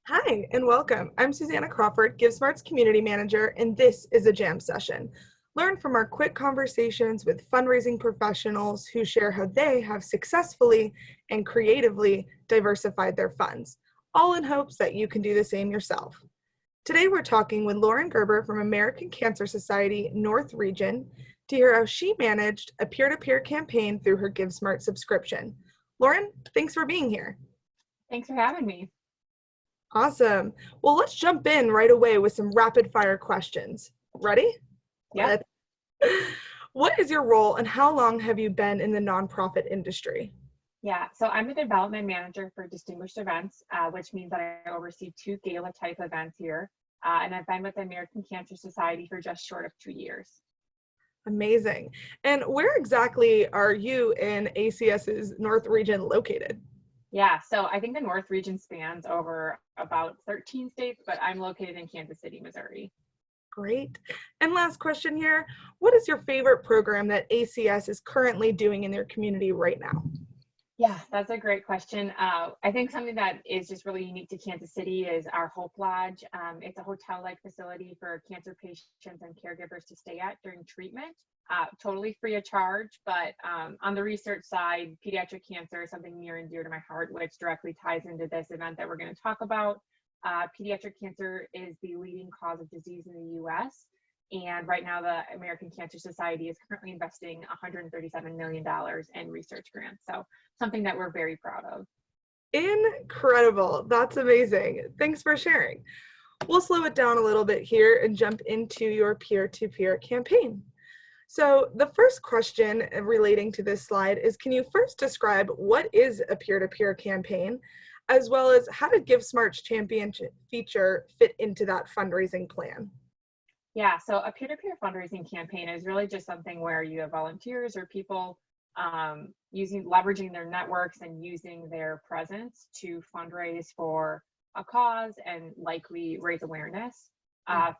Hi, and welcome. I'm Susanna Crawford, GiveSmart's community manager, and this is a jam session. Learn from our quick conversations with fundraising professionals who share how they have successfully and creatively diversified their funds, all in hopes that you can do the same yourself. Today, we're talking with Lauren Gerber from American Cancer Society North Region to hear how she managed a peer-to-peer campaign through her GiveSmart subscription. Lauren, thanks for being here. Thanks for having me. Awesome. Well, let's jump in right away with some rapid fire questions. Ready? Yeah. What is your role and how long have you been in the nonprofit industry? Yeah. So I'm the development manager for distinguished events, which means that I oversee 2 gala type events here. And I've been with the American Cancer Society for just short of 2 years. Amazing. And where exactly are you in ACS's North Region located? Yeah. So I think the North region spans over about 13 states, but I'm located in Kansas City, Missouri. Great. And last question here. What is your favorite program that ACS is currently doing in their community right now? Yeah, that's a great question. I think something that is just really unique to Kansas City is our Hope Lodge. It's a hotel-like facility for cancer patients and caregivers to stay at during treatment, totally free of charge. But on the research side, pediatric cancer is something near and dear to my heart, which directly ties into this event that we're going to talk about. Pediatric cancer is the leading cause of disease in the U.S. And right now, the American Cancer Society is currently investing $137 million in research grants. So something that we're very proud of. Incredible. That's amazing. Thanks for sharing. We'll slow it down a little bit here and jump into your peer-to-peer campaign. So the first question relating to this slide is, can you first describe what is a peer-to-peer campaign, as well as how did GiveSmart's championship feature fit into that fundraising plan? Yeah, so a peer-to-peer fundraising campaign is really just something where you have volunteers or people leveraging their networks and using their presence to fundraise for a cause and likely raise awareness.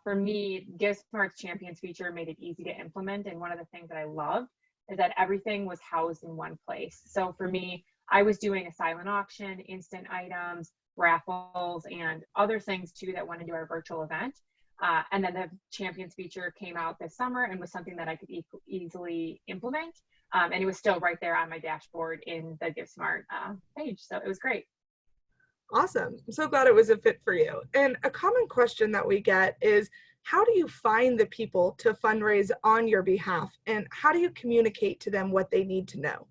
For me, GiveSmart's Champions feature made it easy to implement, and one of the things that I loved is that everything was housed in one place. So for me, I was doing a silent auction, instant items, raffles, and other things too that went into our virtual event. And then the Champions feature came out this summer and was something that I could easily implement. And it was still right there on my dashboard in the GiveSmart page. So it was great. Awesome. I'm so glad it was a fit for you. And a common question that we get is, how do you find the people to fundraise on your behalf? And how do you communicate to them what they need to know?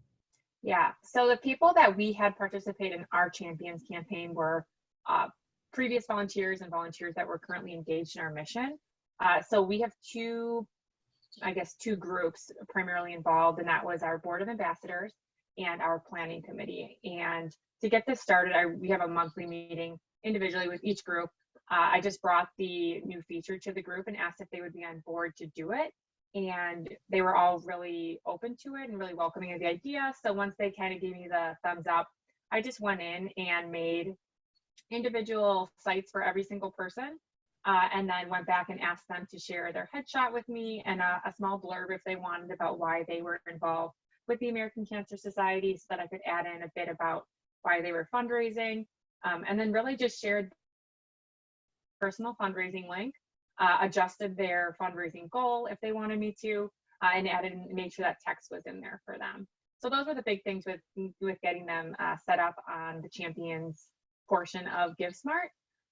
Yeah. So the people that we had participate in our Champions campaign were previous volunteers and volunteers that were currently engaged in our mission. So we have two groups primarily involved, and that was our board of ambassadors and our planning committee. And to get this started, we have a monthly meeting individually with each group. I just brought the new feature to the group and asked if they would be on board to do it. And they were all really open to it and really welcoming of the idea. So once they kind of gave me the thumbs up, I just went in and made individual sites for every single person, and then went back and asked them to share their headshot with me and a small blurb if they wanted about why they were involved with the American Cancer Society, so that I could add in a bit about why they were fundraising, and then really just shared personal fundraising link, adjusted their fundraising goal if they wanted me to, and made sure that text was in there for them. So those were the big things with getting them set up on the Champions portion of GiveSmart.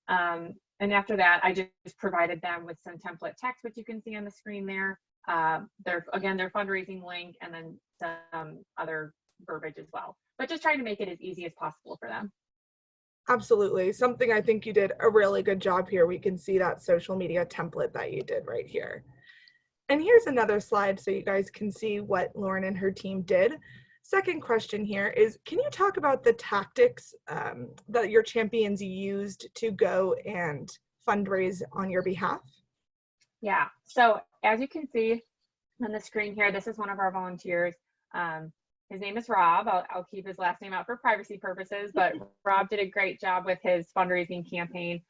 And after that, I just provided them with some template text, which you can see on the screen there. Their fundraising link, and then some other verbiage as well. But just trying to make it as easy as possible for them. Absolutely. Something I think you did a really good job here. We can see that social media template that you did right here. And here's another slide so you guys can see what Lauren and her team did. Second question here is, can you talk about the tactics that your champions used to go and fundraise on your behalf? Yeah, so as you can see on the screen here, this is one of our volunteers. His name is Rob. I'll keep his last name out for privacy purposes, but Rob did a great job with his fundraising campaign.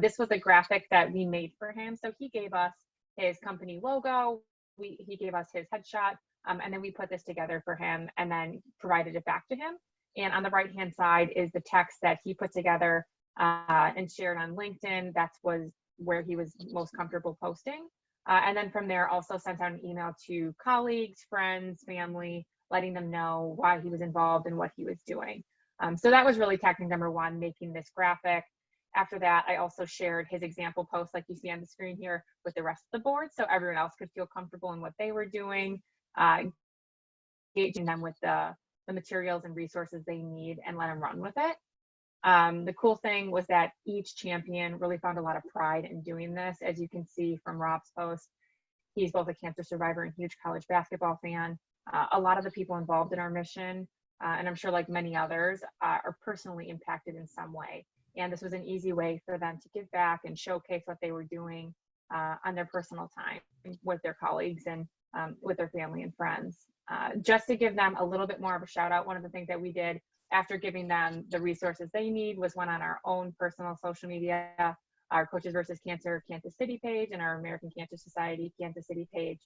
This was a graphic that we made for him. So he gave us his company logo, he gave us his headshot, and then we put this together for him and then provided it back to him. And on the right-hand side is the text that he put together and shared on LinkedIn. That was where he was most comfortable posting. And then from there, also sent out an email to colleagues, friends, family, letting them know why he was involved and what he was doing. So that was really technique number one, making this graphic. After that, I also shared his example post, like you see on the screen here, with the rest of the board, so everyone else could feel comfortable in what they were doing, engaging them with the materials and resources they need, and let them run with it. The cool thing was that each champion really found a lot of pride in doing this. As you can see from Rob's post, he's both a cancer survivor and huge college basketball fan. A lot of the people involved in our mission, and I'm sure like many others, are personally impacted in some way. And this was an easy way for them to give back and showcase what they were doing on their personal time with their colleagues and with their family and friends. Just to give them a little bit more of a shout out, one of the things that we did after giving them the resources they need was went on our own personal social media, our Coaches versus Cancer Kansas City page and our American Cancer Society Kansas City page,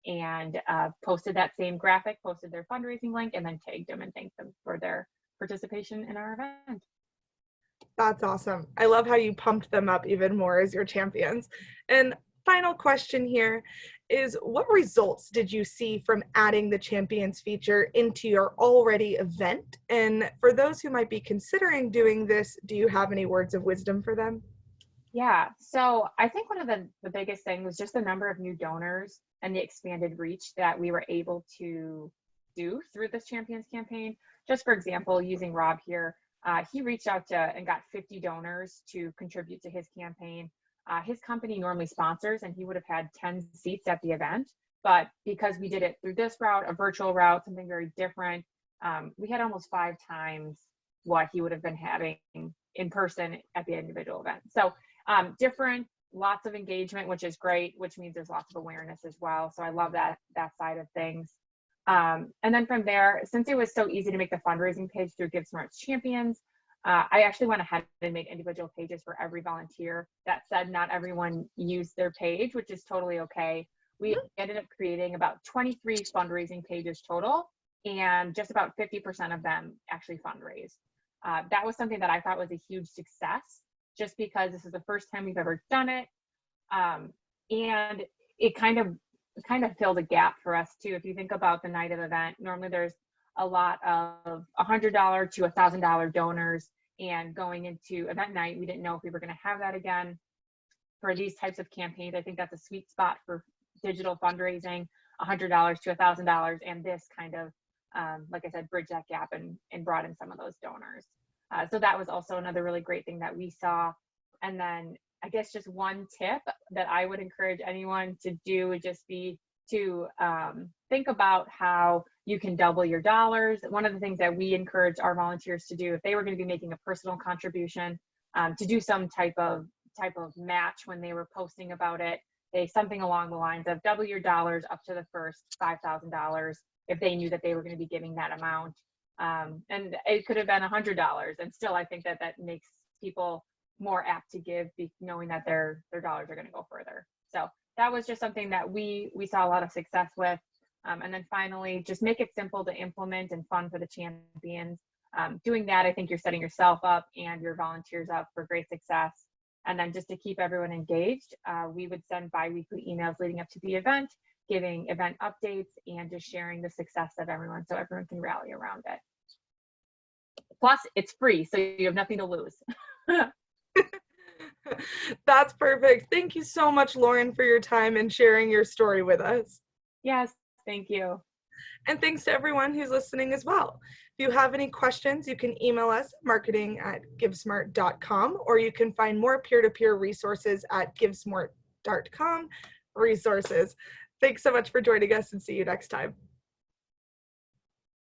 and posted that same graphic, posted their fundraising link, and then tagged them and thanked them for their participation in our event. That's awesome. I love how you pumped them up even more as your champions. And final question here is, what results did you see from adding the champions feature into your already event? And for those who might be considering doing this, do you have any words of wisdom for them? Yeah, so I think one of the biggest things was just the number of new donors and the expanded reach that we were able to do through this champions campaign. Just for example, using Rob here, he reached out to and got 50 donors to contribute to his campaign. His company normally sponsors, and he would have had 10 seats at the event. But because we did it through this route, a virtual route, something very different, we had almost 5 times what he would have been having in person at the individual event. So different, lots of engagement, which is great, which means there's lots of awareness as well. So I love that side of things. And then from there, since it was so easy to make the fundraising page through GiveSmart's champions, I actually went ahead and made individual pages for every volunteer. That said, not everyone used their page, which is totally okay. We ended up creating about 23 fundraising pages total, and just about 50% of them actually fundraised. That was something that I thought was a huge success, just because this is the first time we've ever done it. And it kind of filled a gap for us too. If you think about the night of event, normally there's a lot of $100 to $1,000 donors, and going into event night, we didn't know if we were going to have that again. For these types of campaigns, I think that's a sweet spot for digital fundraising, $100 to $1,000, and this kind of, like I said, bridge that gap and brought in some of those donors. So that was also another really great thing that we saw. And then I guess just one tip that I would encourage anyone to do would just be to think about how you can double your dollars. One of the things that we encourage our volunteers to do, if they were going to be making a personal contribution, to do some type of match when they were posting about it, something along the lines of double your dollars up to the first $5,000 if they knew that they were going to be giving that amount. And it could have been $100, and still I think that makes people more apt to give, knowing that their dollars are going to go further. So that was just something that we saw a lot of success with. And then finally, just make it simple to implement and fun for the champions. Doing that, I think you're setting yourself up and your volunteers up for great success. And then just to keep everyone engaged, we would send bi-weekly emails leading up to the event, giving event updates and just sharing the success of everyone so everyone can rally around it. Plus, it's free, so you have nothing to lose. That's perfect. Thank you so much, Lauren, for your time and sharing your story with us. Yes, thank you. And thanks to everyone who's listening as well. If you have any questions, you can email us marketing@givesmart.com, or you can find more peer-to-peer resources at givesmart.com resources. Thanks so much for joining us, and see you next time.